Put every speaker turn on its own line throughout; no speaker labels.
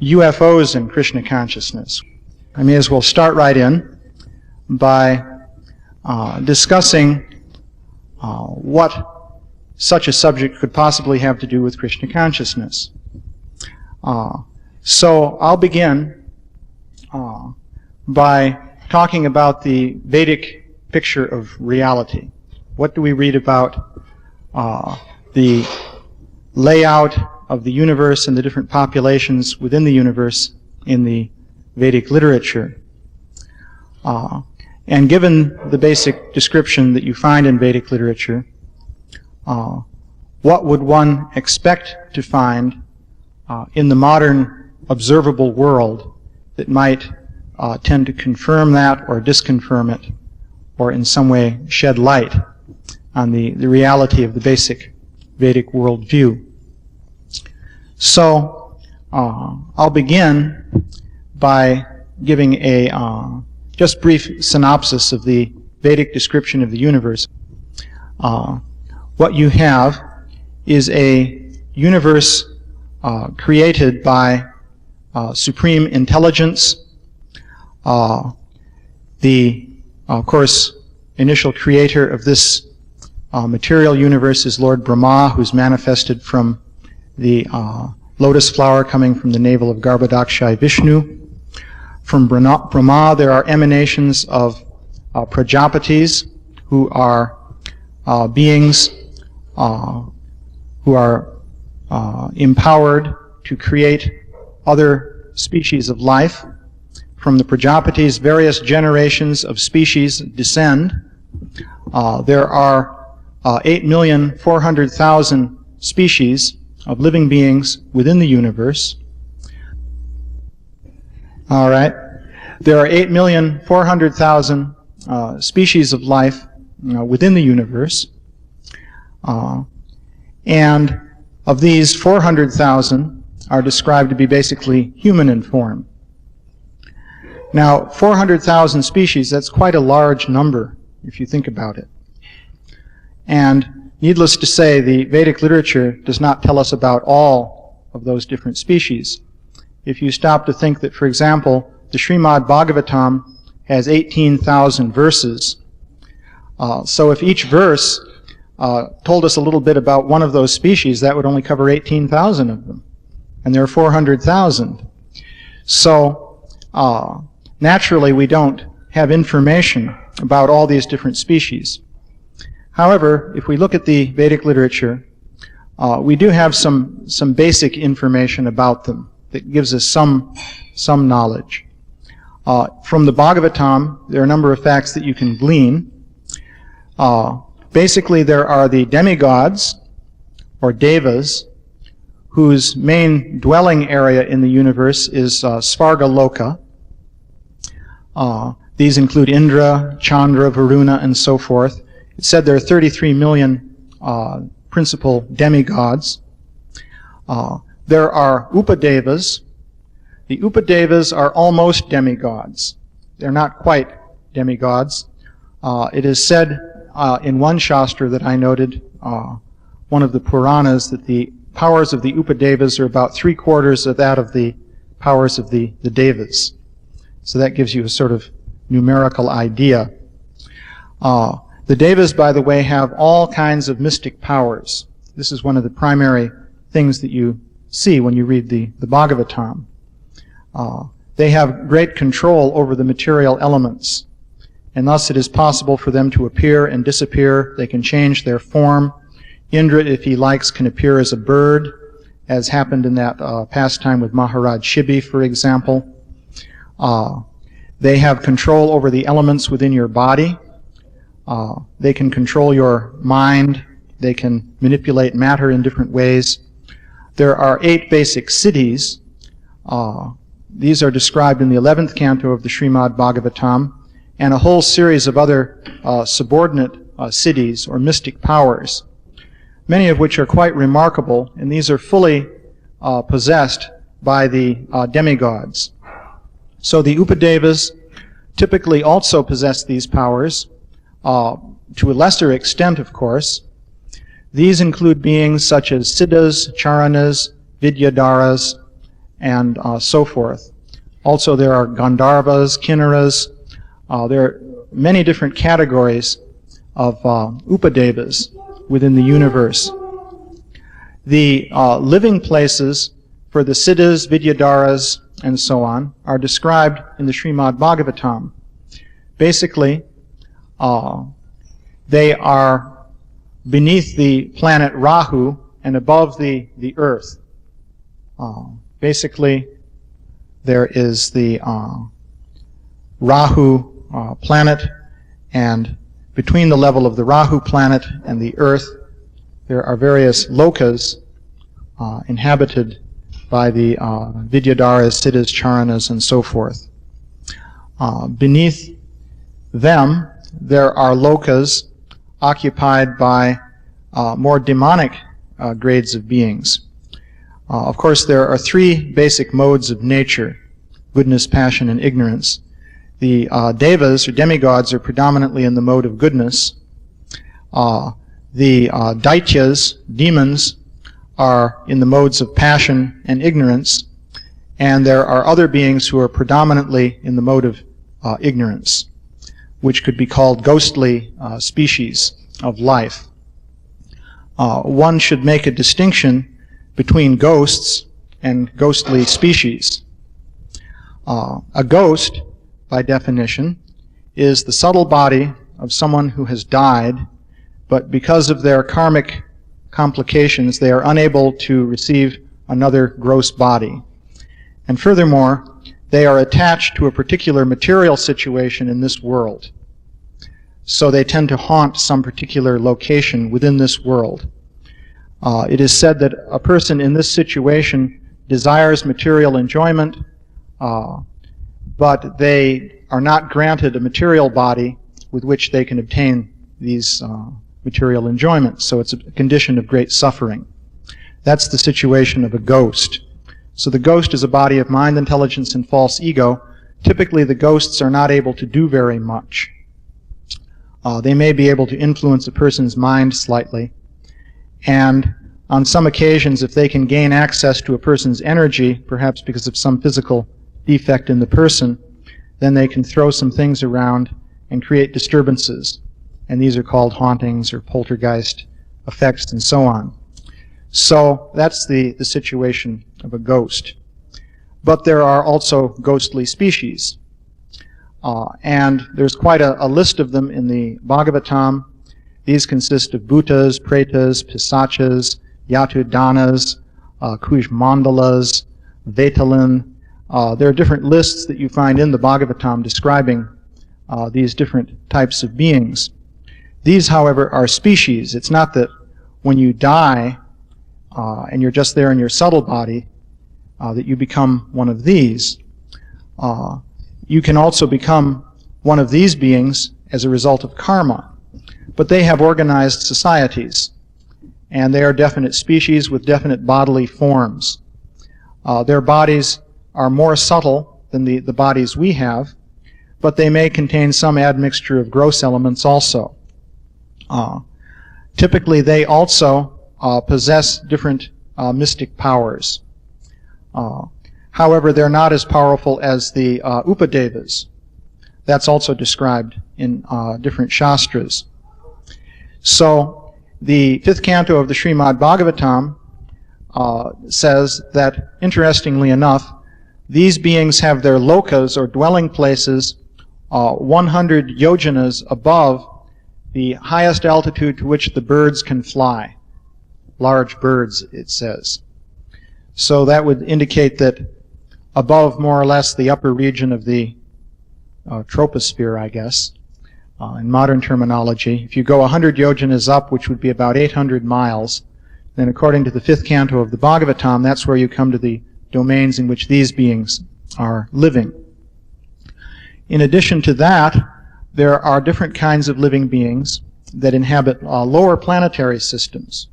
UFOs and Krishna consciousness. I may as well start right in by discussing what such a subject could possibly have to do with Krishna consciousness. So I'll begin by talking about the Vedic picture of reality. What do we read about the layout of the universe and the different populations within the universe in the Vedic literature? And given the basic description that you find in Vedic literature, what would one expect to find in the modern observable world that might tend to confirm that or disconfirm it, or in some way shed light on the reality of the basic Vedic worldview? So I'll begin by giving a just brief synopsis of the Vedic description of the universe. What you have is a universe created by supreme intelligence. The, of course, initial creator of this material universe is Lord Brahma, who's manifested from the lotus flower coming from the navel of Garbhodakshai Vishnu. From Brahma there are emanations of Prajapatis, who are beings who are empowered to create other species of life. From the Prajapatis, various generations of species descend. There are 8,400,000 species of living beings within the universe. All right. There are 8,400,000 species of life within the universe. And of these, 400,000 are described to be basically human in form. Now, 400,000 species, that's quite a large number if you think about it. And needless to say, the Vedic literature does not tell us about all of those different species. If you stop to think that, for example, the Srimad Bhagavatam has 18,000 verses, so if each verse told us a little bit about one of those species, that would only cover 18,000 of them. And there are 400,000. So, naturally, we don't have information about all these different species. However, if we look at the Vedic literature, we do have some basic information about them that gives us some knowledge. From the Bhagavatam, there are a number of facts that you can glean. Basically, there are the demigods, or devas, whose main dwelling area in the universe is Svarga Loka. These include Indra, Chandra, Varuna, and so forth. It's said there are 33 million principal demigods. There are Upadevas. The Upadevas are almost demigods. They're not quite demigods. It is said in one Shastra that I noted, one of the Puranas, that the powers of the Upadevas are about 3/4 of that of the powers of the Devas. So that gives you a sort of numerical idea. The Devas, by the way, have all kinds of mystic powers. This is one of the primary things that you see when you read the Bhagavatam. They have great control over the material elements, and thus it is possible for them to appear and disappear. They can change their form. Indra, if he likes, can appear as a bird, as happened in that pastime with Maharaj Shibi, for example. They have control over the elements within your body. They can control your mind. They can manipulate matter in different ways. There are 8 basic cities. These are described in the 11th canto of the Srimad Bhagavatam, and a whole series of other subordinate cities or mystic powers, many of which are quite remarkable, and these are fully possessed by the demigods. So the Upadevas typically also possess these powers, to a lesser extent, of course. These include beings such as Siddhas, Charanas, Vidyadharas, and so forth. Also, there are Gandharvas, Kinnaras. There are many different categories of Upadevas within the universe. The living places for the Siddhas, Vidyadharas, and so on are described in the Srimad Bhagavatam. Basically, they are beneath the planet Rahu and above the earth. Basically, there is the Rahu planet, and between the level of the Rahu planet and the earth, there are various lokas inhabited by the Vidyadharas, Siddhas, Charanas, and so forth. Beneath them, there are lokas occupied by more demonic grades of beings. Of course, there are three basic modes of nature: goodness, passion, and ignorance. The devas, or demigods, are predominantly in the mode of goodness. The daityas, demons, are in the modes of passion and ignorance. And there are other beings who are predominantly in the mode of ignorance, which could be called ghostly species of life. One should make a distinction between ghosts and ghostly species. A ghost, by definition, is the subtle body of someone who has died, but because of their karmic complications, they are unable to receive another gross body. And furthermore, they are attached to a particular material situation in this world. So they tend to haunt some particular location within this world. It is said that a person in this situation desires material enjoyment, but they are not granted a material body with which they can obtain these material enjoyments. So it's a condition of great suffering. That's the situation of a ghost. So the ghost is a body of mind, intelligence, and false ego. Typically, the ghosts are not able to do very much. They may be able to influence a person's mind slightly. And on some occasions, if they can gain access to a person's energy, perhaps because of some physical defect in the person, then they can throw some things around and create disturbances. And these are called hauntings or poltergeist effects and so on. So that's the situation of a ghost. But there are also ghostly species. And there's quite a list of them in the Bhagavatam. These consist of bhutas, pretas, pisachas, yatudanas, kujmandalas, vetalin. There are different lists that you find in the Bhagavatam describing these different types of beings. These, however, are species. It's not that when you die and you're just there in your subtle body that you become one of these. You can also become one of these beings as a result of karma. But they have organized societies, and they are definite species with definite bodily forms. Their bodies are more subtle than the bodies we have, but they may contain some admixture of gross elements also. Typically, they also possess different mystic powers. However, they're not as powerful as the Upadevas. That's also described in different shastras. So, the 5th canto of the Srimad Bhagavatam says that, interestingly enough, these beings have their lokas, or dwelling places, 100 yojanas above the highest altitude to which the birds can fly. Large birds, it says. So that would indicate that above more or less the upper region of the troposphere, I guess, in modern terminology, if you go 100 yojanas up, which would be about 800 miles, then according to the 5th canto of the Bhagavatam, that's where you come to the domains in which these beings are living. In addition to that, there are different kinds of living beings that inhabit lower planetary systems.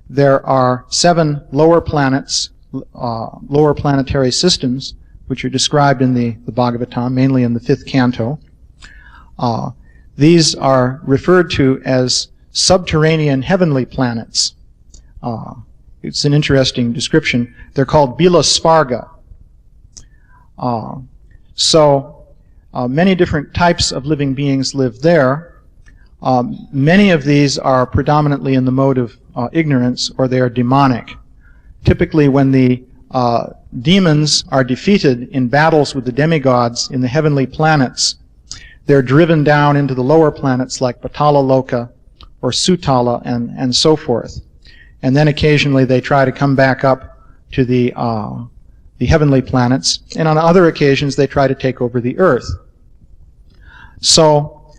There are 7 lower planets, lower planetary systems, which are described in the Bhagavatam, mainly in the 5th canto. These are referred to as subterranean heavenly planets. It's an interesting description. They're called Bilasparga. Many different types of living beings live there. Many of these are predominantly in the mode of ignorance, or they are demonic. Typically, when the demons are defeated in battles with the demigods in the heavenly planets, they're driven down into the lower planets like Patala Loka or Sutala and so forth. And then occasionally they try to come back up to the heavenly planets, and on other occasions they try to take over the earth. So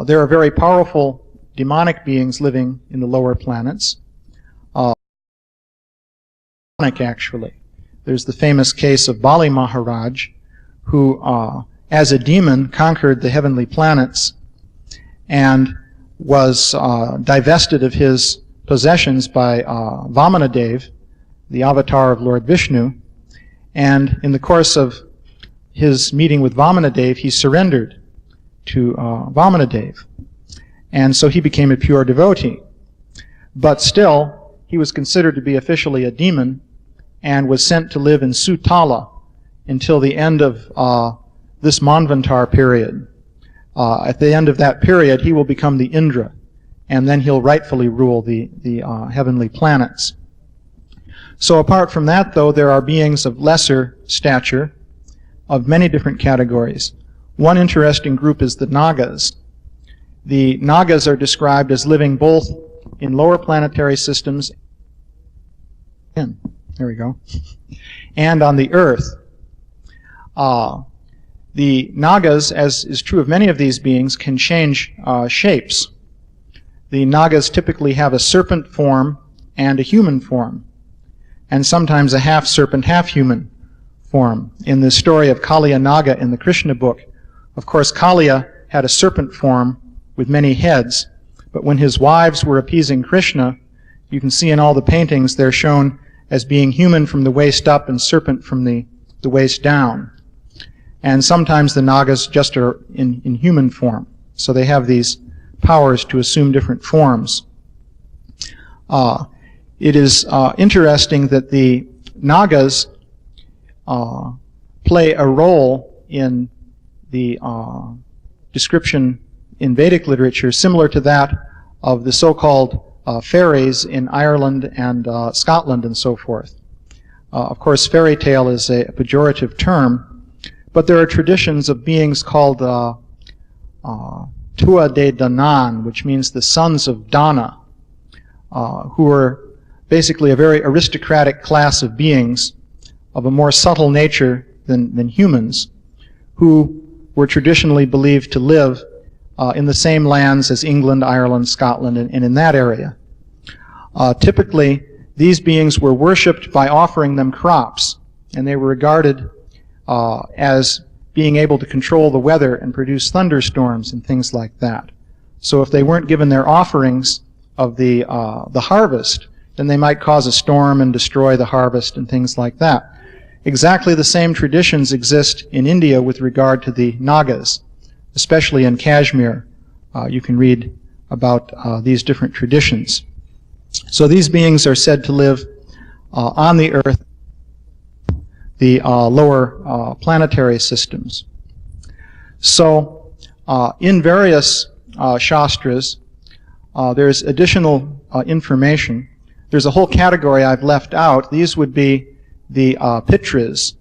there are very powerful demonic beings living in the lower planets. Actually, there's the famous case of Bali Maharaj, who as a demon conquered the heavenly planets and was divested of his possessions by Vamanadev, the avatar of Lord Vishnu. And in the course of his meeting with Vamanadev, he surrendered to Vamanadev. And so he became a pure devotee. But still, he was considered to be officially a demon and was sent to live in Sutala until the end of this Manvantar period. At the end of that period, he will become the Indra, and then he'll rightfully rule the heavenly planets. So apart from that, though, there are beings of lesser stature of many different categories. One interesting group is the Nagas. The Nagas are described as living both in lower planetary systems, there we go, and on the earth. The Nagas, as is true of many of these beings, can change shapes. The Nagas typically have a serpent form and a human form, and sometimes a half-serpent, half-human form. In the story of Kaliya Naga in the Krishna book, of course, Kaliya had a serpent form with many heads, but when his wives were appeasing Krishna, you can see in all the paintings they're shown as being human from the waist up and serpent from the waist down. And sometimes the Nagas just are in human form, so they have these powers to assume different forms. It is interesting that the Nagas play a role in the description in Vedic literature similar to that of the so-called fairies in Ireland and Scotland and so forth. Of course, fairy tale is a pejorative term, but there are traditions of beings called Tua de Danan, which means the sons of Dana, who are basically a very aristocratic class of beings of a more subtle nature than humans, who were traditionally believed to live in the same lands as England, Ireland, Scotland, and in that area. Typically, these beings were worshipped by offering them crops, and they were regarded as being able to control the weather and produce thunderstorms and things like that. So if they weren't given their offerings of the harvest, then they might cause a storm and destroy the harvest and things like that. Exactly the same traditions exist in India with regard to the Nagas, especially in Kashmir. You can read about these different traditions. So these beings are said to live on the earth, the lower planetary systems. So in various shastras, there's additional information. There's a whole category I've left out. These would be the Pitras,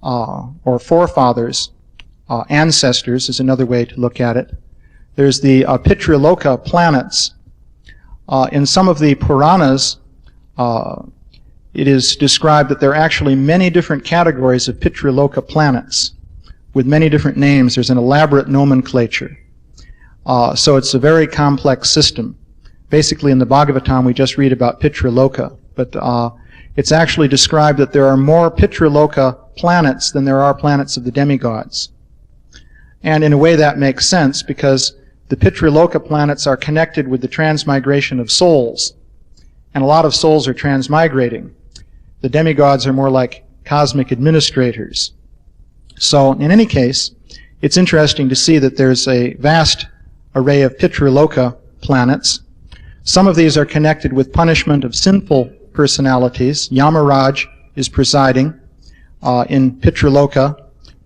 or forefathers, ancestors is another way to look at it. There's the Pitraloka planets. In some of the Puranas, it is described that there are actually many different categories of Pitraloka planets with many different names. There's an elaborate nomenclature. So it's a very complex system. Basically, in the Bhagavatam, we just read about Pitraloka, but it's actually described that there are more Pitraloka planets than there are planets of the demigods. And in a way that makes sense, because the Pitraloka planets are connected with the transmigration of souls, and a lot of souls are transmigrating. The demigods are more like cosmic administrators. So, in any case, it's interesting to see that there's a vast array of Pitraloka planets. Some of these are connected with punishment of sinful personalities. Yamaraj is presiding in Pitraloka,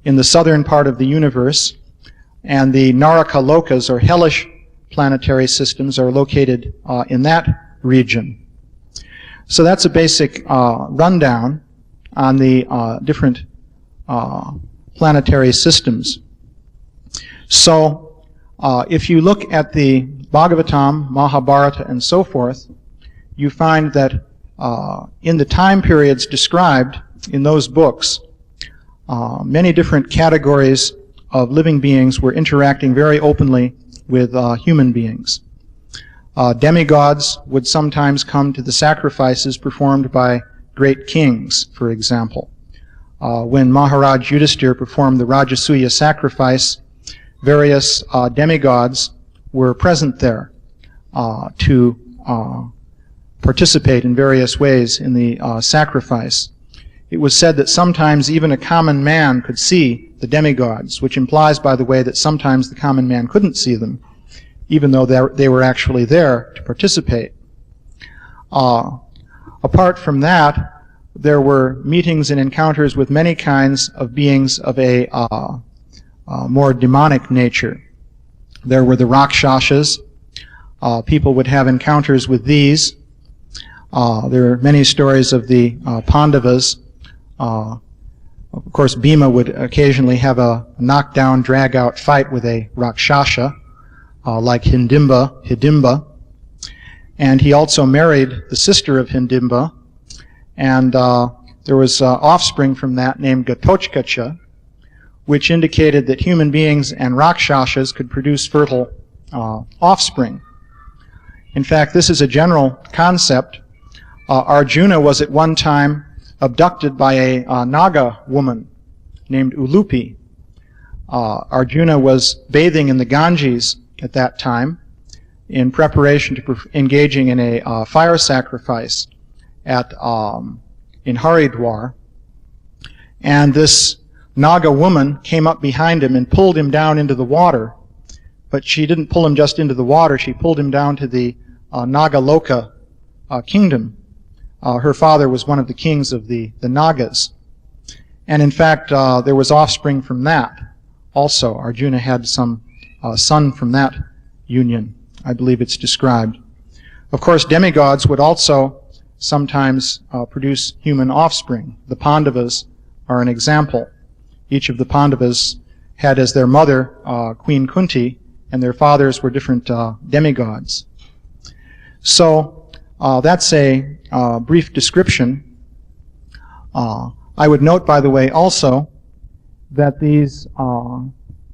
in the southern part of the universe, and the Naraka Lokas, or hellish planetary systems, are located in that region. So that's a basic rundown on the different planetary systems. So if you look at the Bhagavatam, Mahabharata, and so forth, you find that in the time periods described in those books, many different categories of living beings were interacting very openly with human beings. Demigods would sometimes come to the sacrifices performed by great kings, for example. When Maharaj Yudhisthira performed the Rajasuya sacrifice, various demigods were present there to participate in various ways in the sacrifice. It was said that sometimes even a common man could see the demigods, which implies, by the way, that sometimes the common man couldn't see them, even though they were actually there to participate. Apart from that, there were meetings and encounters with many kinds of beings of a more demonic nature. There were the Rakshasas. People would have encounters with these. There are many stories of the Pandavas. Of course, Bhima would occasionally have a knockdown, drag-out fight with a Rakshasa, like Hidimba. And he also married the sister of Hidimba, and there was offspring from that named Gatochkacha, which indicated that human beings and Rakshasas could produce fertile offspring. In fact, this is a general concept. Arjuna was at one time abducted by a Naga woman named Ulupi. Arjuna was bathing in the Ganges at that time in preparation to engaging in a fire sacrifice at in Haridwar. And this Naga woman came up behind him and pulled him down into the water. But she didn't pull him just into the water, she pulled him down to the Nagaloka kingdom. Her father was one of the kings of the Nagas. And in fact, there was offspring from that also. Arjuna had some son from that union. I believe it's described. Of course, demigods would also sometimes produce human offspring. The Pandavas are an example. Each of the Pandavas had as their mother Queen Kunti, and their fathers were different demigods. So that's a brief description. I would note, by the way, also that these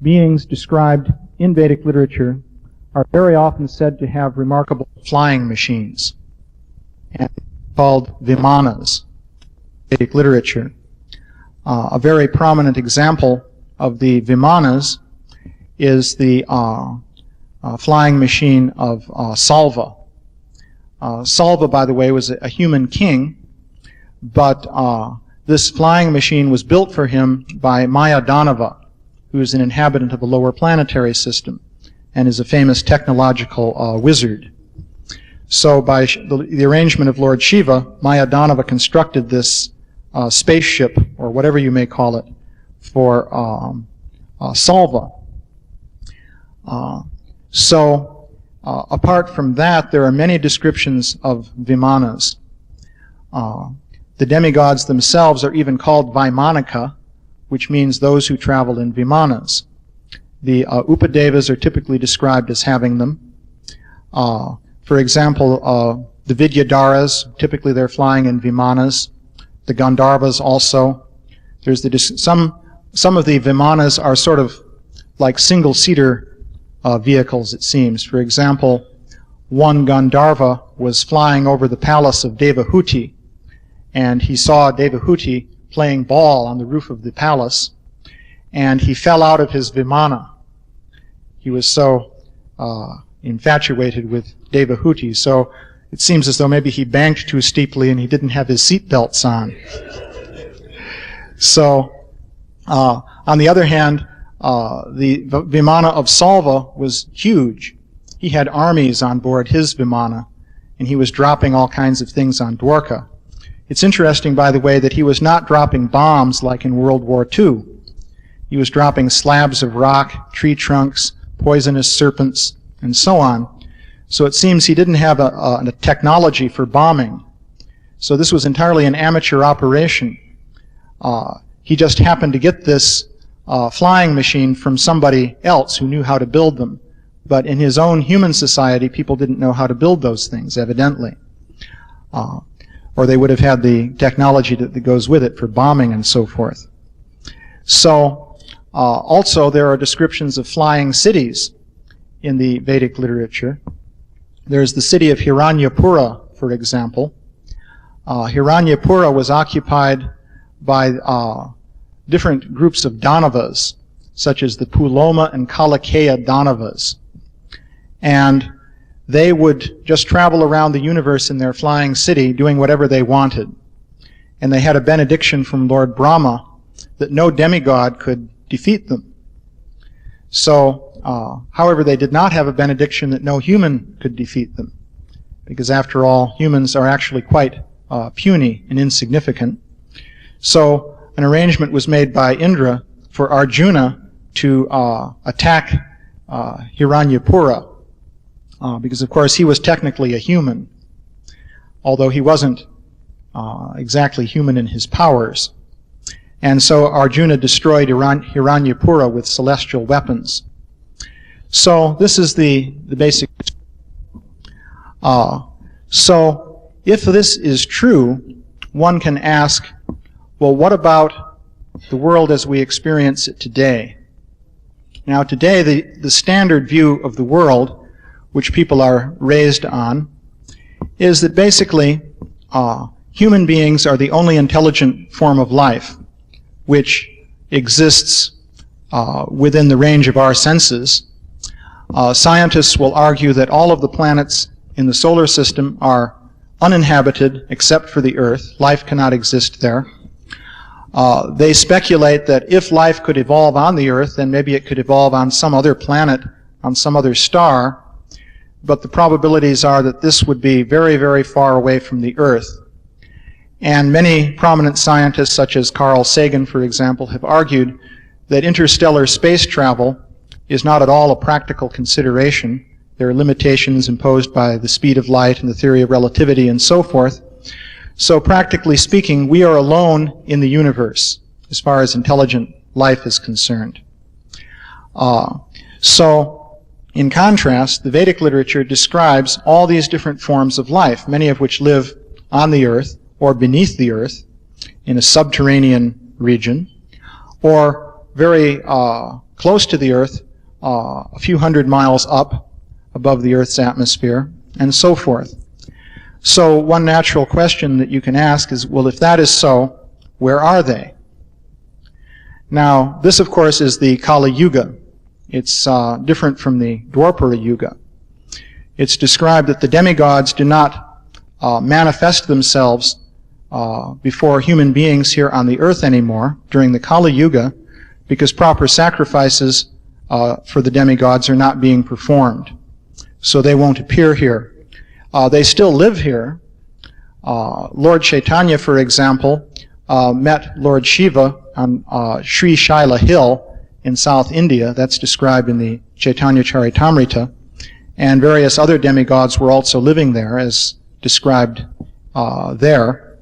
beings described in Vedic literature are very often said to have remarkable flying machines, and called vimanas in Vedic literature. A very prominent example of the vimanas is the flying machine of Salva. Salva, by the way, was a human king, but this flying machine was built for him by Mayadanava, who is an inhabitant of a lower planetary system and is a famous technological wizard. So by the arrangement of Lord Shiva, Mayadanava constructed this spaceship, or whatever you may call it, for Salva. Apart from that, there are many descriptions of vimanas. The demigods themselves are even called Vaimanika, which means those who travel in vimanas. The Upadevas are typically described as having them. For example, the Vidyadharas, typically they're flying in vimanas. The Gandharvas also. There's some of the vimanas are sort of like single-seater vehicles, it seems. For example, one Gandharva was flying over the palace of Devahuti, and he saw Devahuti playing ball on the roof of the palace, and he fell out of his vimana. He was so infatuated with Devahuti, so it seems as though maybe he banked too steeply and he didn't have his seat belts on. So, on the other hand, the vimana of Salva was huge. He had armies on board his vimana, and he was dropping all kinds of things on Dwarka. It's interesting, by the way, that he was not dropping bombs like in World War II. He was dropping slabs of rock, tree trunks, poisonous serpents, and so on. So it seems he didn't have a technology for bombing. So this was entirely an amateur operation. He just happened to get this flying machine from somebody else who knew how to build them. But in his own human society, people didn't know how to build those things, evidently. Or they would have had the technology that goes with it for bombing and so forth. So, also there are descriptions of flying cities in the Vedic literature. There's the city of Hiranyapura, for example. Hiranyapura was occupied by different groups of Danavas, such as the Puloma and Kalikeya Danavas. And they would just travel around the universe in their flying city doing whatever they wanted. And they had a benediction from Lord Brahma that no demigod could defeat them. So, however, they did not have a benediction that no human could defeat them, because after all, humans are actually quite puny and insignificant. So an arrangement was made by Indra for Arjuna to attack Hiranyapura, because of course he was technically a human, although he wasn't exactly human in his powers. And so Arjuna destroyed Hiranyapura with celestial weapons. So this is the basic. So if this is true, one can ask, well, what about the world as we experience it today? Now today, the standard view of the world, which people are raised on, is that basically human beings are the only intelligent form of life which exists within the range of our senses. Scientists will argue that all of the planets in the solar system are uninhabited except for the Earth. Life cannot exist there. They speculate that if life could evolve on the Earth, then maybe it could evolve on some other planet, on some other star, but the probabilities are that this would be very, very far away from the Earth. And many prominent scientists, such as Carl Sagan, for example, have argued that interstellar space travel is not at all a practical consideration. There are limitations imposed by the speed of light and the theory of relativity and so forth. So practically speaking, we are alone in the universe as far as intelligent life is concerned. So, in contrast, the Vedic literature describes all these different forms of life, many of which live on the Earth or beneath the Earth in a subterranean region, or very close to the Earth, a few hundred miles up above the Earth's atmosphere, and so forth. So one natural question that you can ask is, well, if that is so, where are they? Now, this, of course, is the Kali Yuga. It's different from the Dwapara Yuga. It's described that the demigods do not manifest themselves before human beings here on the earth anymore during the Kali Yuga, because proper sacrifices for the demigods are not being performed. So they won't appear here. They still live here. Lord Chaitanya, for example, met Lord Shiva on Sri Shaila Hill in South India. That's described in the Chaitanya Charitamrita. And various other demigods were also living there, as described there.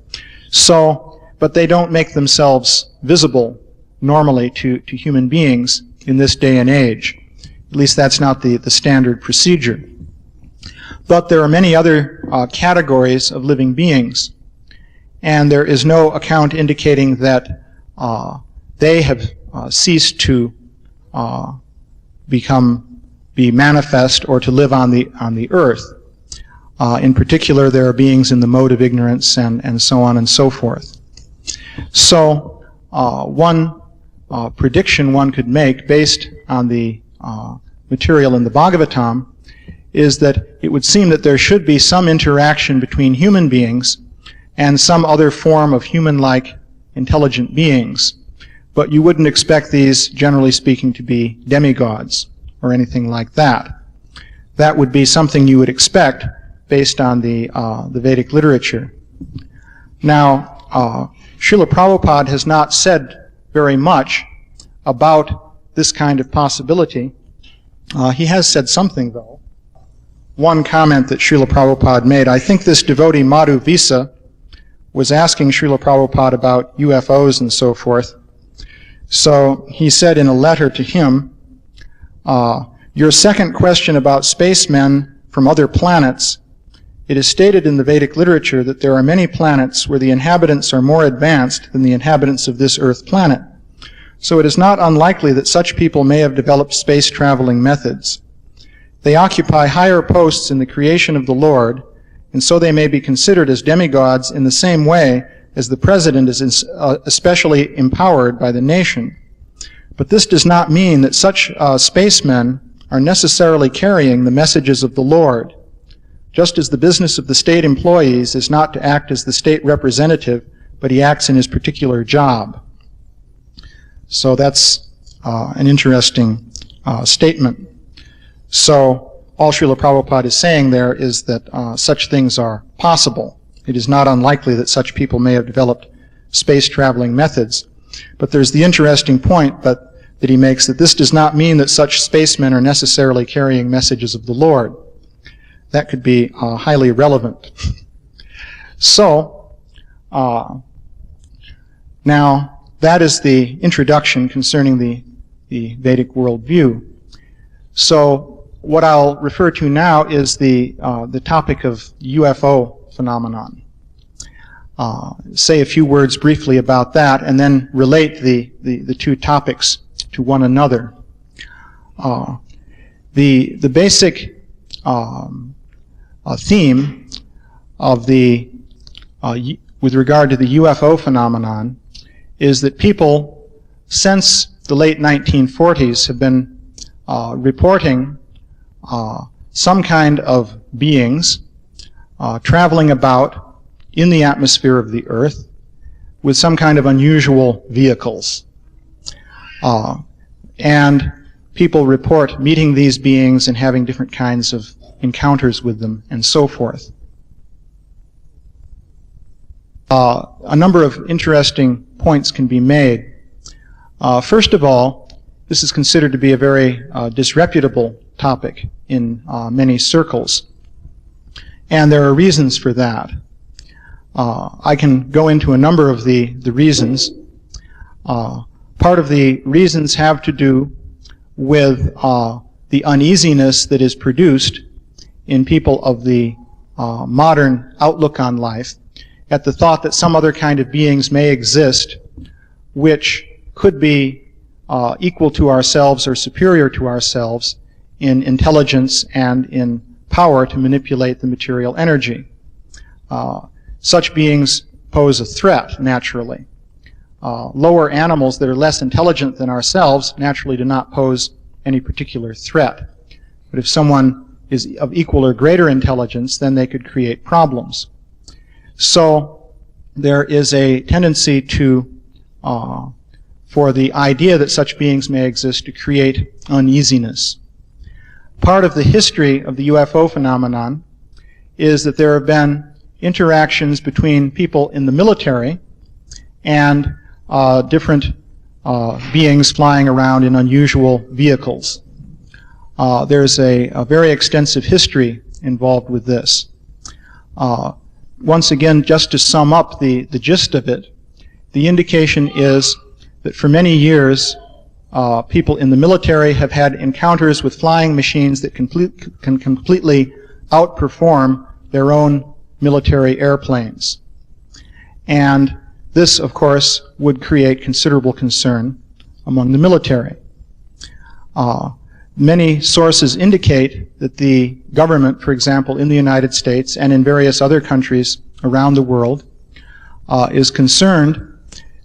So, but they don't make themselves visible normally to human beings in this day and age. At least that's not the standard procedure. But there are many other categories of living beings, and there is no account indicating that they have ceased to be manifest or to live on the earth. In particular, there are beings in the mode of ignorance and so on and so forth. So one prediction one could make based on the material in the Bhagavatam is that it would seem that there should be some interaction between human beings and some other form of human-like intelligent beings. But you wouldn't expect these, generally speaking, to be demigods or anything like that. That would be something you would expect based on the Vedic literature. Now, Srila Prabhupada has not said very much about this kind of possibility. He has said something, though. One comment that Srila Prabhupada made, I think this devotee Madhu Visa was asking Srila Prabhupada about UFOs and so forth. So he said in a letter to him, your second question about spacemen from other planets, it is stated in the Vedic literature that there are many planets where the inhabitants are more advanced than the inhabitants of this Earth planet. So it is not unlikely that such people may have developed space-traveling methods. They occupy higher posts in the creation of the Lord, and so they may be considered as demigods in the same way as the president is especially empowered by the nation. But this does not mean that such spacemen are necessarily carrying the messages of the Lord, just as the business of the state employees is not to act as the state representative, but he acts in his particular job. So that's an interesting statement. So all Srila Prabhupada is saying there is that such things are possible. It is not unlikely that such people may have developed space-traveling methods. But there's the interesting point that he makes that this does not mean that such spacemen are necessarily carrying messages of the Lord. That could be highly relevant. So, now, that is the introduction concerning the Vedic worldview. So, what I'll refer to now is the topic of UFO phenomenon. Say a few words briefly about that, and then relate the two topics to one another. The basic theme of with regard to the UFO phenomenon is that people since the late 1940s have been reporting some kind of beings traveling about in the atmosphere of the Earth with some kind of unusual vehicles. And people report meeting these beings and having different kinds of encounters with them and so forth. A number of interesting points can be made. First of all, this is considered to be a very disreputable topic in many circles. And there are reasons for that. I can go into a number of the reasons. Part of the reasons have to do with the uneasiness that is produced in people of the modern outlook on life at the thought that some other kind of beings may exist which could be equal to ourselves or superior to ourselves in intelligence and in power to manipulate the material energy. Such beings pose a threat, naturally. Lower animals that are less intelligent than ourselves naturally do not pose any particular threat. But if someone is of equal or greater intelligence, then they could create problems. So there is a tendency for the idea that such beings may exist to create uneasiness. Part of the history of the UFO phenomenon is that there have been interactions between people in the military and different beings flying around in unusual vehicles. There's a very extensive history involved with this. Once again, just to sum up the gist of it, the indication is that for many years, people in the military have had encounters with flying machines that can completely outperform their own military airplanes. And this, of course, would create considerable concern among the military. Many sources indicate that the government, for example, in the United States and in various other countries around the world, is concerned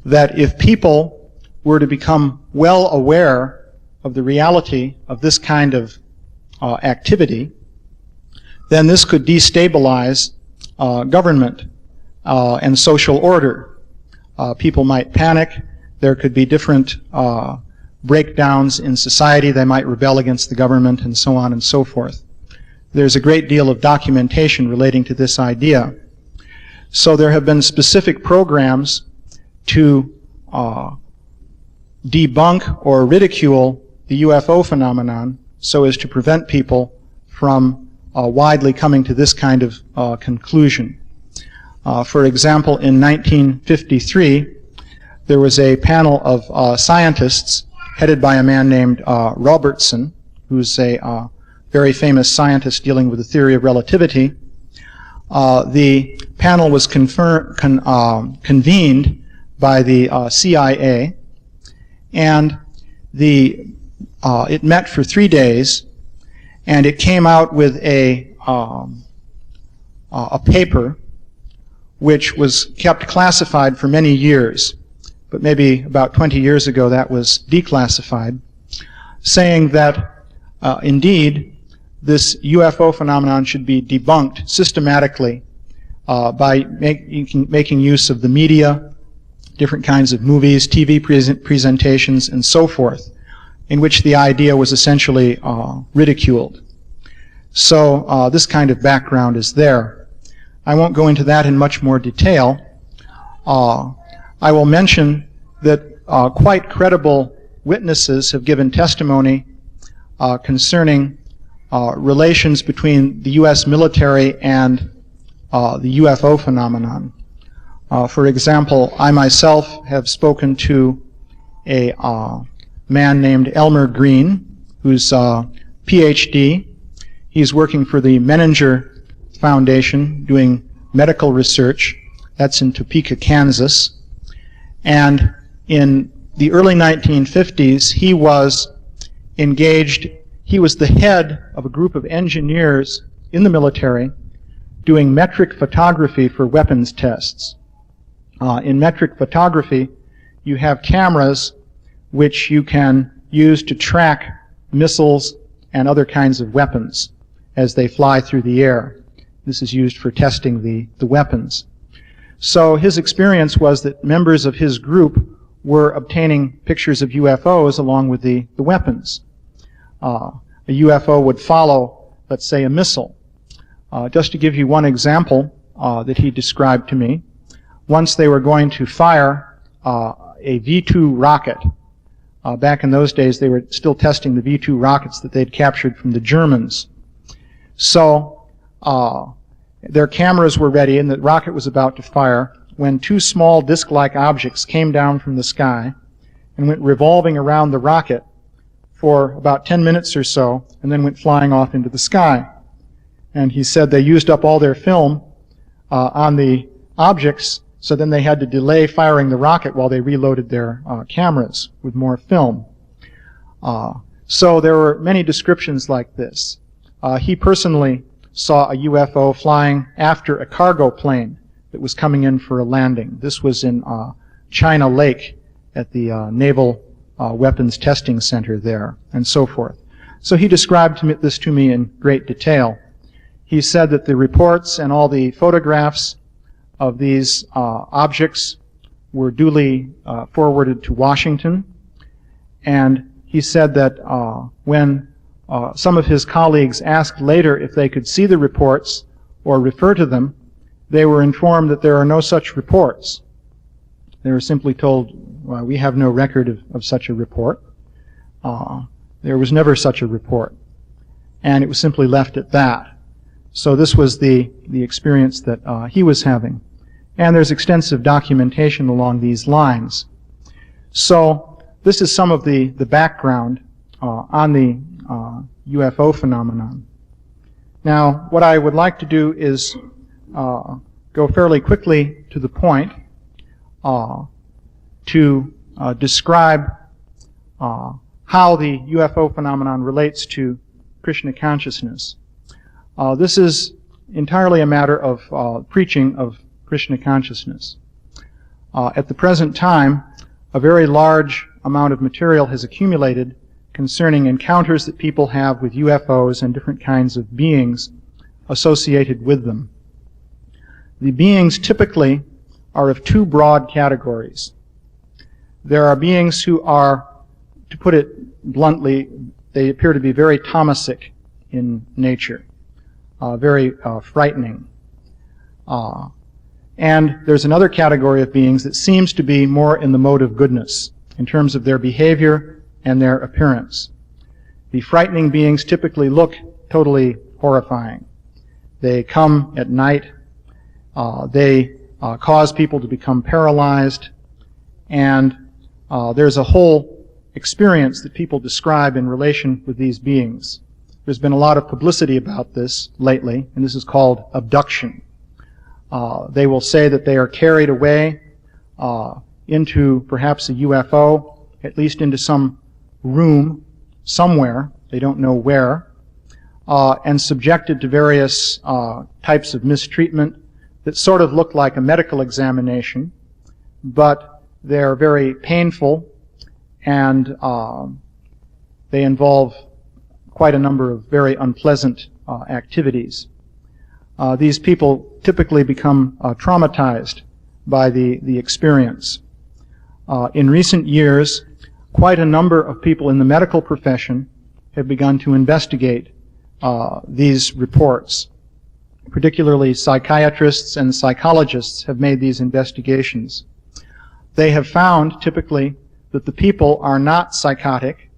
that if people were to become well aware of the reality of this kind of activity, then this could destabilize government and social order. People might panic. There could be different breakdowns in society. They might rebel against the government and so on and so forth. There's a great deal of documentation relating to this idea. So there have been specific programs to debunk or ridicule the UFO phenomenon so as to prevent people from widely coming to this kind of conclusion. For example, in 1953, there was a panel of scientists headed by a man named Robertson, who's a very famous scientist dealing with the theory of relativity. The panel was convened by the CIA, and it met for 3 days, and it came out with a paper which was kept classified for many years, but maybe about 20 years ago that was declassified, saying that indeed this UFO phenomenon should be debunked systematically by making use of the media, different kinds of movies, TV presentations, and so forth, in which the idea was essentially ridiculed. So this kind of background is there. I won't go into that in much more detail. I will mention that quite credible witnesses have given testimony concerning relations between the U.S. military and the UFO phenomenon. For example, I myself have spoken to a man named Elmer Green, who's a PhD. He's working for the Menninger Foundation doing medical research. That's in Topeka, Kansas. And in the early 1950s, he was engaged. He was the head of a group of engineers in the military doing metric photography for weapons tests. In metric photography, you have cameras which you can use to track missiles and other kinds of weapons as they fly through the air. This is used for testing the weapons. So his experience was that members of his group were obtaining pictures of UFOs along with the weapons. A UFO would follow, let's say, a missile. Just to give you one example that he described to me, once they were going to fire a V-2 rocket. Back in those days, they were still testing the V-2 rockets that they'd captured from the Germans. So their cameras were ready and the rocket was about to fire when two small disc-like objects came down from the sky and went revolving around the rocket for about 10 minutes or so and then went flying off into the sky. And he said they used up all their film on the objects, so then they had to delay firing the rocket while they reloaded their cameras with more film. So there were many descriptions like this. He personally saw a UFO flying after a cargo plane that was coming in for a landing. This was in China Lake at the Naval Weapons Testing Center there, and so forth. So he described this to me in great detail. He said that the reports and all the photographs of these objects were duly forwarded to Washington, and he said that when some of his colleagues asked later if they could see the reports or refer to them, they were informed that there are no such reports. They were simply told, well, we have no record of such a report. There was never such a report. And it was simply left at that. So this was the experience that he was having. And there's extensive documentation along these lines. So this is some of the background on the UFO phenomenon. Now, what I would like to do is go fairly quickly to the point to describe how the UFO phenomenon relates to Krishna consciousness. This is entirely a matter of preaching of Krishna consciousness. At the present time, a very large amount of material has accumulated concerning encounters that people have with UFOs and different kinds of beings associated with them. The beings typically are of two broad categories. There are beings who are, to put it bluntly, they appear to be very Tamasic in nature, very frightening. And there's another category of beings that seems to be more in the mode of goodness in terms of their behavior and their appearance. The frightening beings typically look totally horrifying. They come at night. They cause people to become paralyzed. And there's a whole experience that people describe in relation with these beings. There's been a lot of publicity about this lately, and this is called abduction. They will say that they are carried away into perhaps a UFO, at least into some room somewhere, they don't know where, and subjected to various types of mistreatment that sort of look like a medical examination, but they're very painful, and they involve quite a number of very unpleasant activities. These people typically become traumatized by the experience. In recent years, quite a number of people in the medical profession have begun to investigate these reports. Particularly psychiatrists and psychologists have made these investigations. They have found, typically, that the people are not psychotic.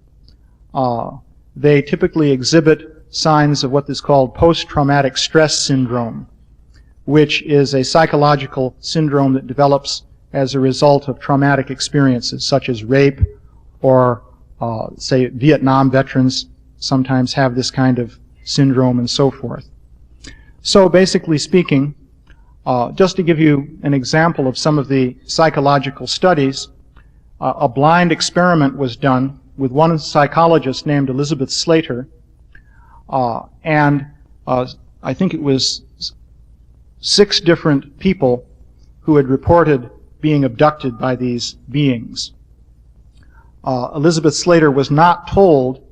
They typically exhibit signs of what is called post-traumatic stress syndrome, which is a psychological syndrome that develops as a result of traumatic experiences such as rape or, say, Vietnam veterans sometimes have this kind of syndrome and so forth. So basically speaking, just to give you an example of some of the psychological studies, a blind experiment was done with one psychologist named Elizabeth Slater, and I think it was 6 different people who had reported being abducted by these beings. Elizabeth Slater was not told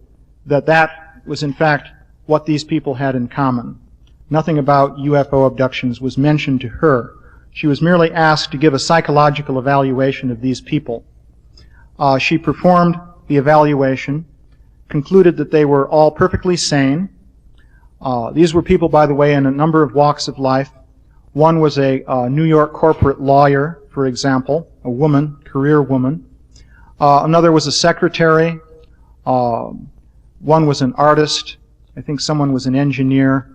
that that was in fact what these people had in common. Nothing about UFO abductions was mentioned to her. She was merely asked to give a psychological evaluation of these people. She performed the evaluation, concluded that they were all perfectly sane. These were people, by the way, in a number of walks of life. One was a New York corporate lawyer, for example, a woman, career woman. Another was a secretary. One was an artist. I think someone was an engineer.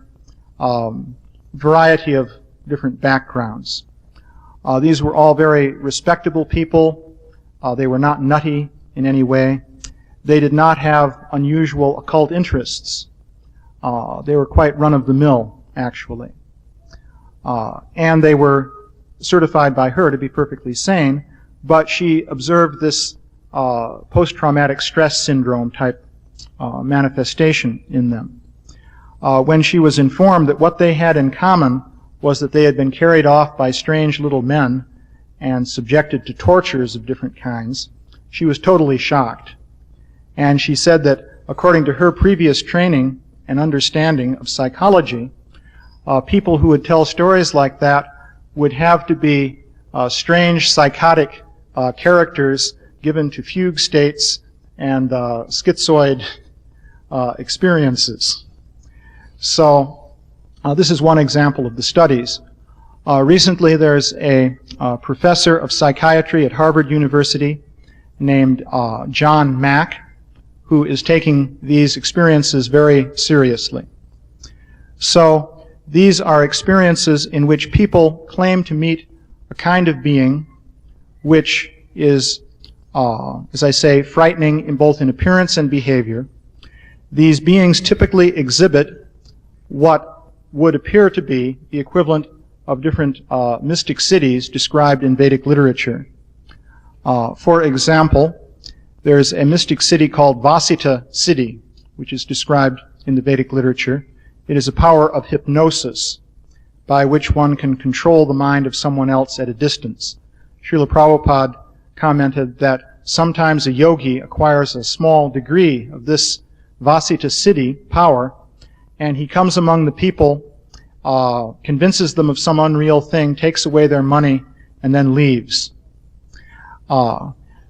Variety of different backgrounds. These were all very respectable people. They were not nutty in any way. They did not have unusual occult interests. They were quite run-of-the-mill, actually. And they were certified by her to be perfectly sane, but she observed this post-traumatic stress syndrome type manifestation in them. When she was informed that what they had in common was that they had been carried off by strange little men and subjected to tortures of different kinds, she was totally shocked. And she said that according to her previous training and understanding of psychology, people who would tell stories like that would have to be strange psychotic characters given to fugue states and schizoid experiences. So this is one example of the studies. Recently there's a professor of psychiatry at Harvard University named John Mack, who is taking these experiences very seriously. So these are experiences in which people claim to meet a kind of being which is, as I say, frightening in both in appearance and behavior. These beings typically exhibit what would appear to be the equivalent of different mystic cities described in Vedic literature. For example, there's a mystic city called Vasita city, which is described in the Vedic literature. It is a power of hypnosis by which one can control the mind of someone else at a distance. Srila Prabhupada commented that sometimes a yogi acquires a small degree of this Vasita city power, and he comes among the people, convinces them of some unreal thing, takes away their money, and then leaves.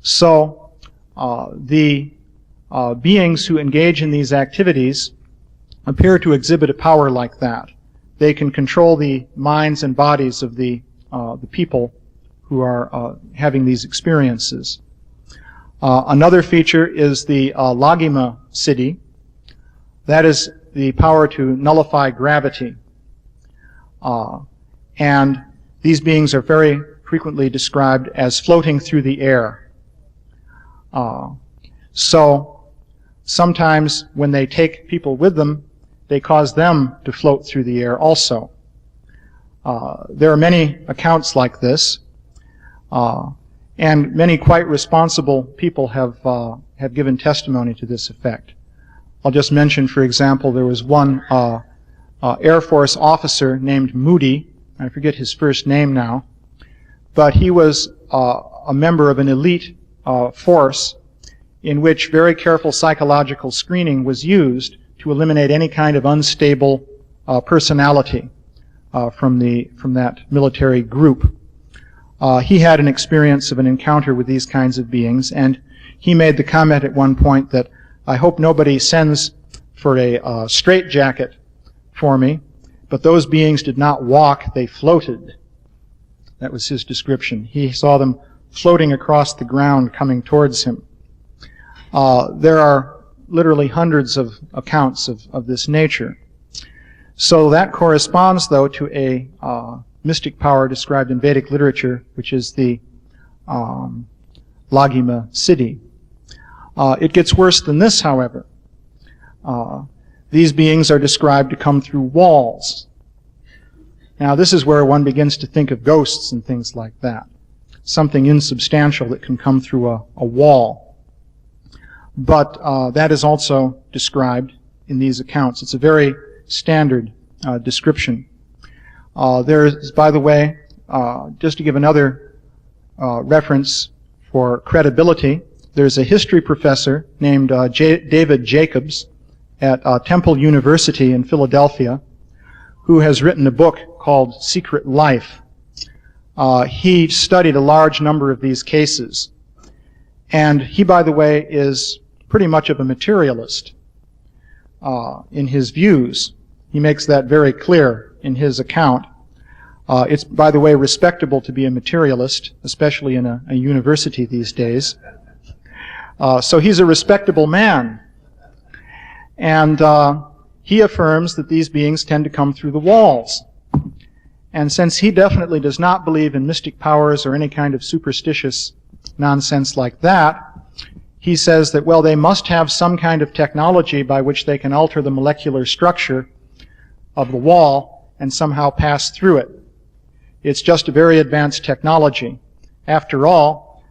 So the beings who engage in these activities appear to exhibit a power like that. They can control the minds and bodies of the the people who are having these experiences. Another feature is the Lagima Siddhi. That is the power to nullify gravity. And these beings are very frequently described as floating through the air. So sometimes when they take people with them, they cause them to float through the air also. There are many accounts like this, and many quite responsible people have given testimony to this effect. I'll just mention, for example, there was one Air Force officer named Moody. I forget his first name now, but he was a member of an elite force in which very careful psychological screening was used to eliminate any kind of unstable personality from that military group. He had an experience of an encounter with these kinds of beings, and he made the comment at one point that, I hope nobody sends for a straitjacket for me, but those beings did not walk, they floated. That was his description. He saw them floating across the ground coming towards him. There are literally hundreds of accounts of this nature. So that corresponds, though, to a mystic power described in Vedic literature, which is the Lagima Siddhi. It gets worse than this, however. These beings are described to come through walls. Now, this is where one begins to think of ghosts and things like that. Something insubstantial that can come through a wall. But that is also described in these accounts. It's a very standard description. There is, by the way, just to give another reference for credibility, there's a history professor named David Jacobs at Temple University in Philadelphia who has written a book called Secret Life. He studied a large number of these cases. And he, by the way, is pretty much of a materialist in his views. He makes that very clear in his account. It's, by the way, respectable to be a materialist, especially in a university these days. So he's a respectable man. And he affirms that these beings tend to come through the walls. And since he definitely does not believe in mystic powers or any kind of superstitious nonsense like that, he says that, well, they must have some kind of technology by which they can alter the molecular structure of the wall and somehow pass through it. It's just a very advanced technology. After all,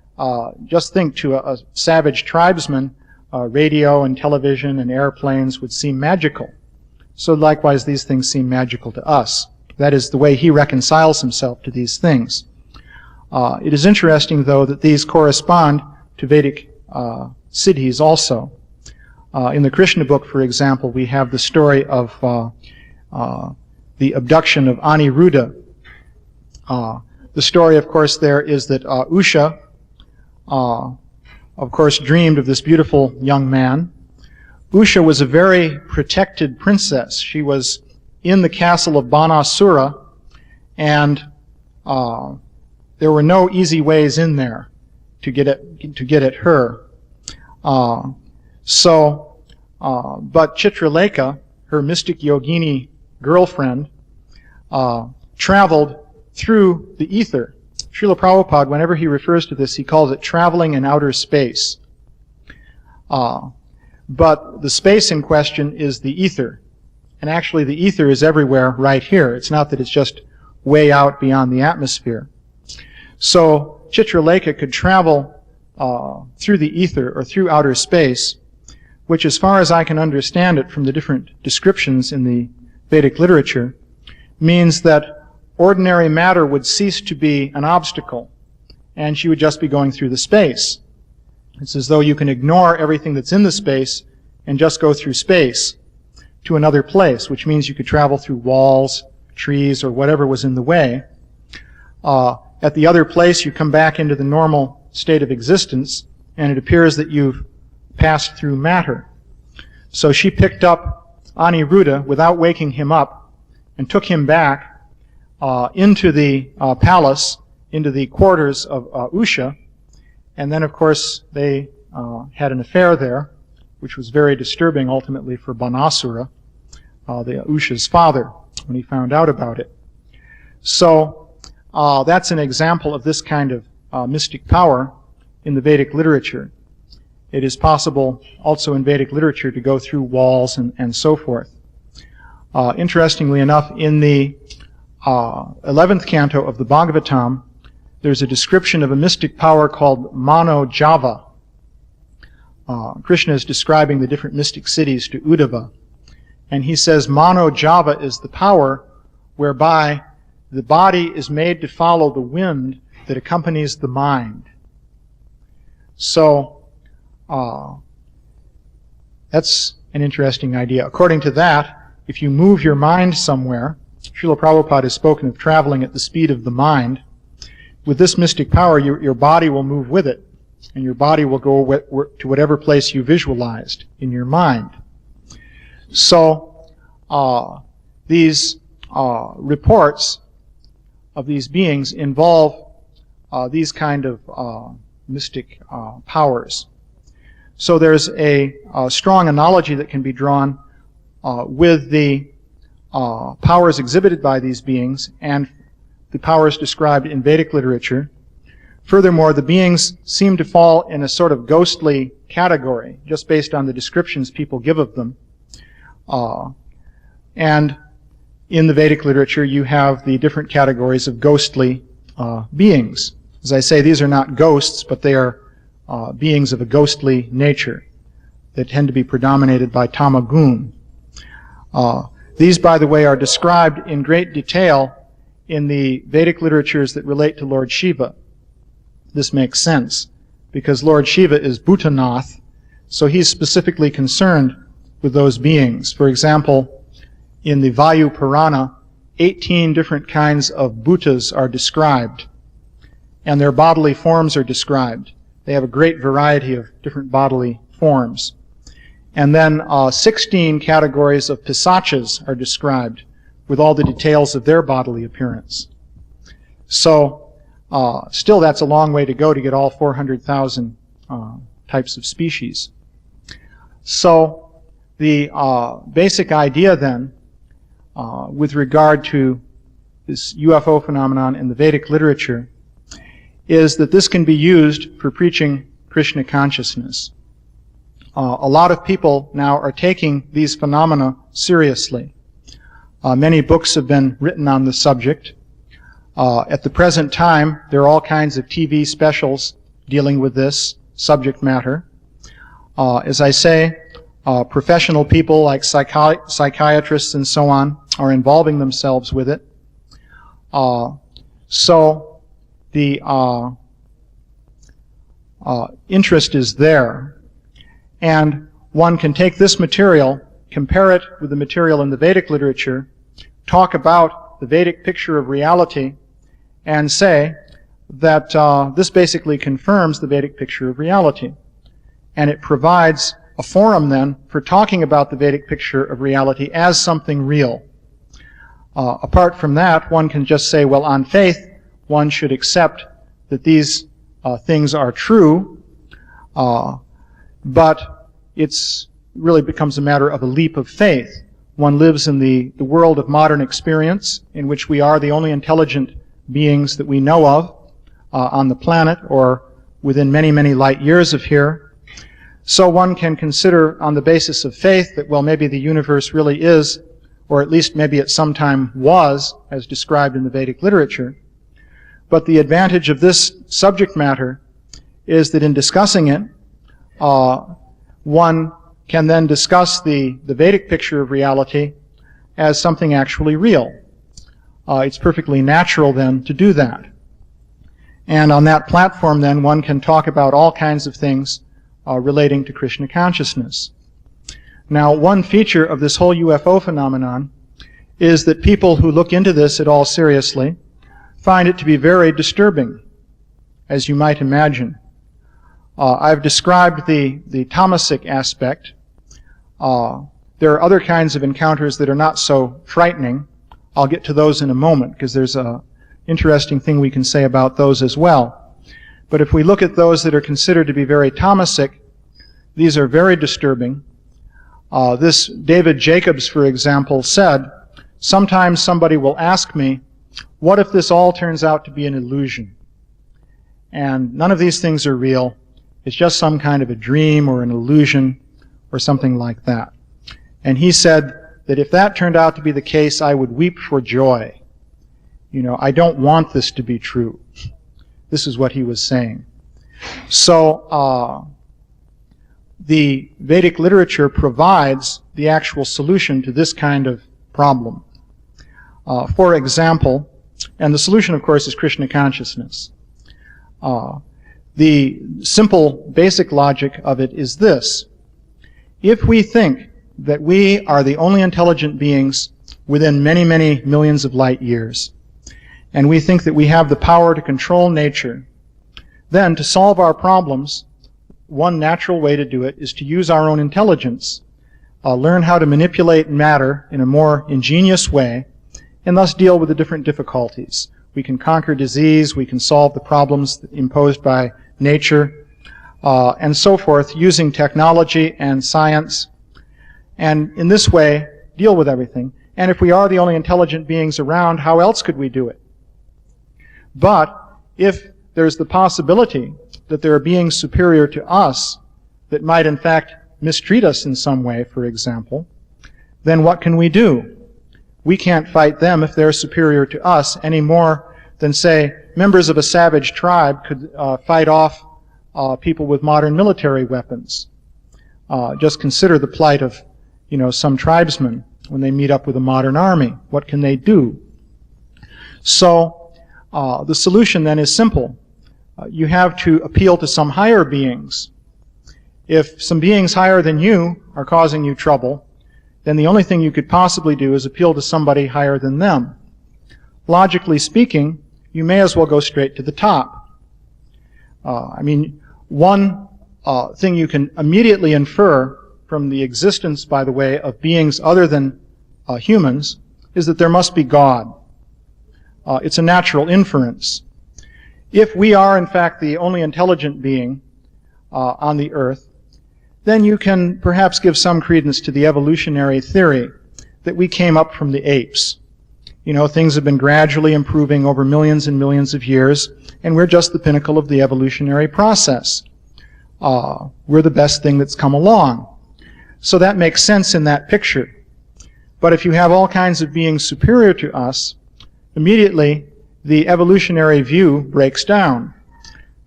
just think to a savage tribesman, radio and television and airplanes would seem magical. So likewise, these things seem magical to us. That is the way he reconciles himself to these things. It is interesting, though, that these correspond to Vedic siddhis also. In the Krishna book, for example, we have the story of the abduction of Aniruddha. The story, of course, there is that Usha, of course, dreamed of this beautiful young man. Usha was a very protected princess. She was in the castle of Banasura, and there were no easy ways in there to get at her. But Chitralekha, her mystic yogini girlfriend, traveled through the ether. Srila Prabhupada, whenever he refers to this, he calls it traveling in outer space. But the space in question is the ether. And actually the ether is everywhere right here. It's not that it's just way out beyond the atmosphere. So Chitralekha could travel through the ether or through outer space, which, as far as I can understand it from the different descriptions in the Vedic literature, means that ordinary matter would cease to be an obstacle, and she would just be going through the space. It's as though you can ignore everything that's in the space and just go through space to another place, which means you could travel through walls, trees, or whatever was in the way. At the other place, you come back into the normal state of existence, and it appears that you've passed through matter. So she picked up Aniruddha without waking him up and took him back into the palace, into the quarters of Usha, and then, of course, they had an affair there, which was very disturbing ultimately for Banasura, the Usha's father, when he found out about it. So that's an example of this kind of mystic power in the Vedic literature. It is possible also in Vedic literature to go through walls and so forth. Interestingly enough, in the 11th canto of the Bhagavatam, there's a description of a mystic power called Mano Java. Krishna is describing the different mystic cities to Uddhava. And he says Mano Java is the power whereby the body is made to follow the wind that accompanies the mind. So, that's an interesting idea. According to that, if you move your mind somewhere, Srila Prabhupada has spoken of traveling at the speed of the mind. With this mystic power, your body will move with it, and your body will go to whatever place you visualized in your mind. So, these reports of these beings involve these kind of mystic powers. So there's a strong analogy that can be drawn with the powers exhibited by these beings and the powers described in Vedic literature. Furthermore, the beings seem to fall in a sort of ghostly category, just based on the descriptions people give of them. And in the Vedic literature, you have the different categories of ghostly beings. As I say, these are not ghosts, but they are beings of a ghostly nature that tend to be predominated by tamagun. These, by the way, are described in great detail in the Vedic literatures that relate to Lord Shiva. This makes sense, because Lord Shiva is Bhutanath, so he's specifically concerned with those beings. For example, in the Vayu Purana, 18 different kinds of bhutas are described, and their bodily forms are described. They have a great variety of different bodily forms. And then 16 categories of pisachas are described, with all the details of their bodily appearance. So, still that's a long way to go to get all 400,000 types of species. So, the basic idea then, with regard to this UFO phenomenon in the Vedic literature, is that this can be used for preaching Krishna consciousness. A lot of people now are taking these phenomena seriously. Many books have been written on the subject. At the present time, there are all kinds of TV specials dealing with this subject matter. As I say, professional people like psychiatrists and so on are involving themselves with it. So the interest is there. And one can take this material, compare it with the material in the Vedic literature, talk about the Vedic picture of reality, and say that this basically confirms the Vedic picture of reality. And it provides a forum then for talking about the Vedic picture of reality as something real. Apart from that, one can just say, well, on faith, one should accept that these things are true, but it's really becomes a matter of a leap of faith. One lives in the world of modern experience, in which we are the only intelligent beings that we know of on the planet, or within many, many light years of here. So one can consider on the basis of faith that, well, maybe the universe really is, or at least maybe at some time was, as described in the Vedic literature. But the advantage of this subject matter is that in discussing it, one can then discuss the Vedic picture of reality as something actually real. It's perfectly natural then to do that. And on that platform then one can talk about all kinds of things relating to Krishna consciousness. Now, one feature of this whole UFO phenomenon is that people who look into this at all seriously find it to be very disturbing, as you might imagine. I've described the tamasic aspect. There are other kinds of encounters that are not so frightening. I'll get to those in a moment, because there's an interesting thing we can say about those as well. But if we look at those that are considered to be very Thomasic, these are very disturbing. This David Jacobs, for example, said, "Sometimes somebody will ask me, what if this all turns out to be an illusion? And none of these things are real. It's just some kind of a dream or an illusion or something like that." And he said that if that turned out to be the case, I would weep for joy. I don't want this to be true. This is what he was saying. So the Vedic literature provides the actual solution to this kind of problem. For example, and the solution, of course, is Krishna consciousness. The simple, basic logic of it is this. If we think that we are the only intelligent beings within many, many millions of light years, and we think that we have the power to control nature, then to solve our problems, one natural way to do it is to use our own intelligence, learn how to manipulate matter in a more ingenious way, and thus deal with the different difficulties. We can conquer disease, we can solve the problems imposed by nature, and so forth, using technology and science, and in this way deal with everything. And if we are the only intelligent beings around, how else could we do it? But if there's the possibility that there are beings superior to us that might in fact mistreat us in some way, for example, then what can we do? We can't fight them if they're superior to us any more than, say, members of a savage tribe could fight off people with modern military weapons. Just consider the plight of, some tribesmen when they meet up with a modern army. What can they do? So the solution then is simple. You have to appeal to some higher beings. If some beings higher than you are causing you trouble, then the only thing you could possibly do is appeal to somebody higher than them. Logically speaking, you may as well go straight to the top. One thing you can immediately infer from the existence, by the way, of beings other than humans is that there must be God. It's a natural inference. If we are, in fact, the only intelligent being on the earth, then you can perhaps give some credence to the evolutionary theory that we came up from the apes. Things have been gradually improving over millions and millions of years, and we're just the pinnacle of the evolutionary process. We're the best thing that's come along. So that makes sense in that picture. But if you have all kinds of beings superior to us, immediately the evolutionary view breaks down.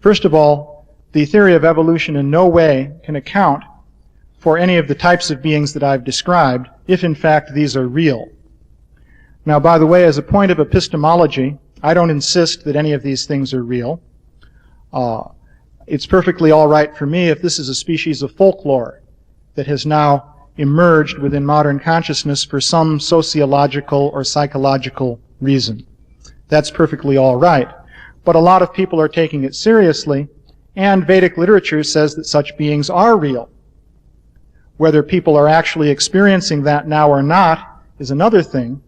First of all, the theory of evolution in no way can account for any of the types of beings that I've described, if in fact these are real. Now, by the way, as a point of epistemology, I don't insist that any of these things are real. It's perfectly all right for me if this is a species of folklore that has now emerged within modern consciousness for some sociological or psychological reason. That's perfectly all right. But a lot of people are taking it seriously, and Vedic literature says that such beings are real. Whether people are actually experiencing that now or not is another thing,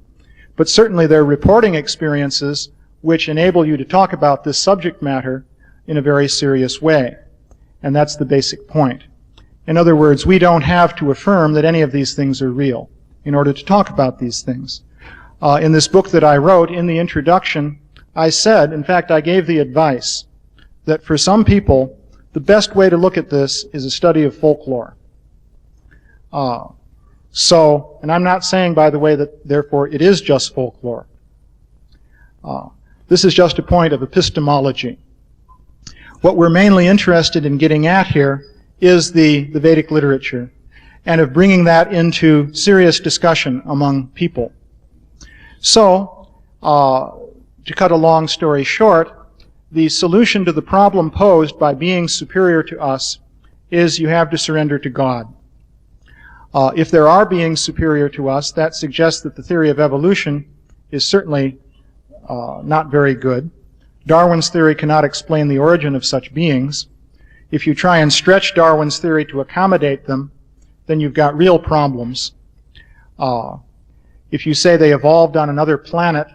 but certainly they're reporting experiences which enable you to talk about this subject matter in a very serious way. And that's the basic point. In other words, we don't have to affirm that any of these things are real in order to talk about these things. In this book that I wrote, in the introduction, I said, in fact, I gave the advice that for some people, the best way to look at this is a study of folklore. And I'm not saying, by the way, that therefore it is just folklore. This is just a point of epistemology. What we're mainly interested in getting at here is the Vedic literature, and of bringing that into serious discussion among people. So, to cut a long story short, the solution to the problem posed by being superior to us is you have to surrender to God. If there are beings superior to us, that suggests that the theory of evolution is certainly not very good. Darwin's theory cannot explain the origin of such beings. If you try and stretch Darwin's theory to accommodate them, then you've got real problems. If you say they evolved on another planet,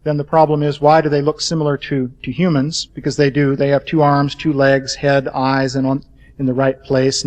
then the problem is, why do they look similar to humans? Because they do. They have 2 arms, 2 legs, head, eyes, and in the right place.